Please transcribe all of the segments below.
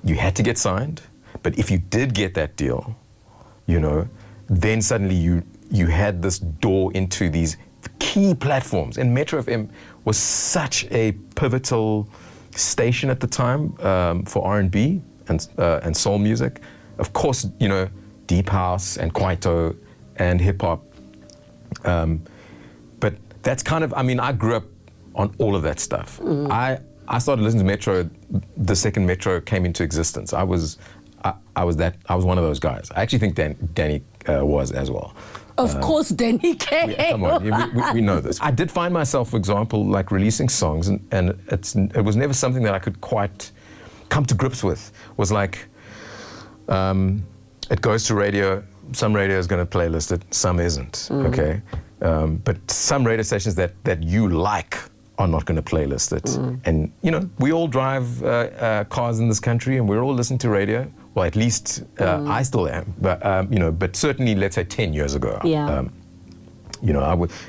you had to get signed, but if you did get that deal, you know, then suddenly you had this door into these key platforms. And Metro FM was such a pivotal station at the time for R&B and soul music. Of course, you know, deep house and kwaito and hip hop. But that's kind of, I mean, I grew up on all of that stuff. I started listening to Metro the second Metro came into existence. I was one of those guys. I actually think Danny was as well. Of course, Danny came. Yeah, come on, we know this. I did find myself, for example, like releasing songs, and it was never something that I could quite come to grips with. Was like, it goes to radio. Some radio is going to playlist it, some isn't. Okay, but some radio stations that you like are not going to playlist it. And you know, we all drive cars in this country, and we're all listening to radio. Well, at least I still am, but you know, but certainly, let's say 10 years ago, you know,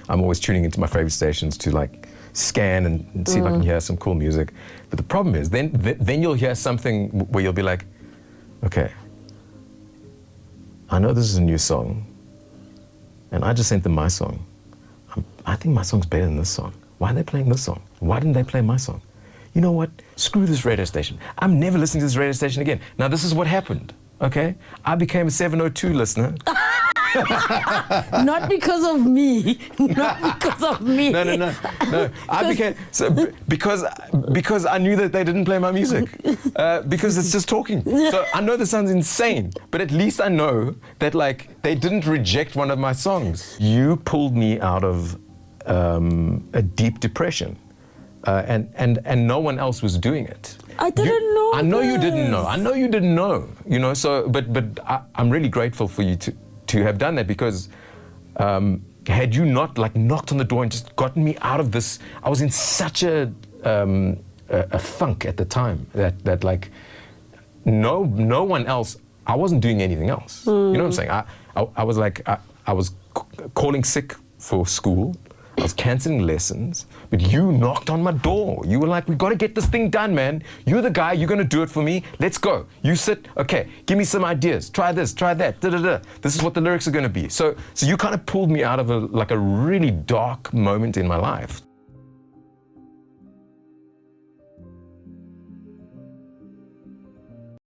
I'm always tuning into my favorite stations to like scan and see if I can hear some cool music. But the problem is, then you'll hear something where you'll be like, okay, I know this is a new song, and I just sent them my song. I think my song's better than this song. Why are they playing this song? Why didn't they play my song? You know what? Screw this radio station. I'm never listening to this radio station again. Now, this is what happened, okay? I became a 702 listener. Not because of me. Not because of me. No. I became, because I knew that they didn't play my music. Because it's just talking. So I know this sounds insane, but at least I know that, like, they didn't reject one of my songs. You pulled me out of a deep depression. And no one else was doing it. I didn't know. I know you didn't know. I know you didn't know. You know. So, but I'm really grateful for you to have done that, because had you not like knocked on the door and just gotten me out of this, I was in such a funk at the time that like no one else. I wasn't doing anything else. You know what I'm saying? I was like I was calling sick for school. I was canceling lessons, but you knocked on my door. You were like, we got to get this thing done, man. You're the guy, you're going to do it for me. Let's go. You sit, okay, give me some ideas. Try this, try that, da-da-da. This is what the lyrics are going to be. So you kind of pulled me out of a really dark moment in my life.